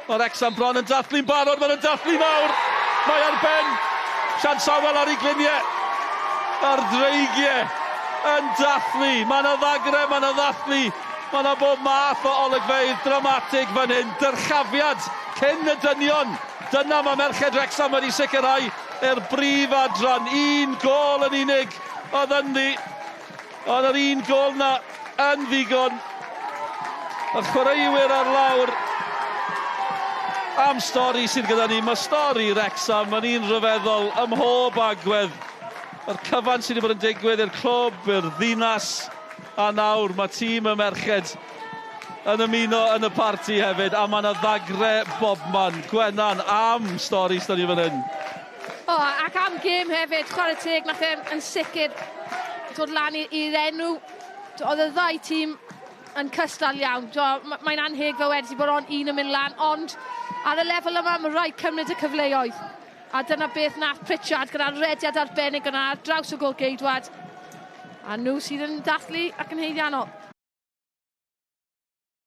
Mae Wrecsam bron yn dathlu'n barod, mae'n dathlu nawr. Mae ar ben. Sian Sawel ar ei gliniau. Ar dreigiau. Yn dathlu. Mae yna ddagre, mae yna dathlu. Mae yna bob math o olygfeydd dramatig fan hyn. Dyrchafiad cyn y dynion. Dyna mae merched Wrecsam wedi sicrhau i'r brif adran. Un gol yn unig. Oedd ynddi. Oedd yr un gol na yn ddigon. Y chwaraewyr ar lawr am stori sydd gyda ni. Mae stori Wrecsam yn un rhyfeddol ym mhob agwedd. Yr cyfan sydd wedi bod yn digwydd i'r clwb, i'r ddinas, a nawr mae tîm y merched yn ymuno yn y parti hefyd, a mae yna ddagre bobman. Gwenan, am stori sydd ni fan hyn. Ac am gêm hefyd, chwarae teg, nath yn sicr dod lan i'r enw. Oedd y ddau tîm yn cystal iawn. Mae'n anhegfa wedi bod un yn mynd lan, ond ar y lefel yma mae rhaid cymryd y cyfleoedd. A dyna beth nath Pritchard gyda'r rediad arbennig yna ar draws y gôl geidwad. A nhw sydd yn dathlu ac yn heiddiannol.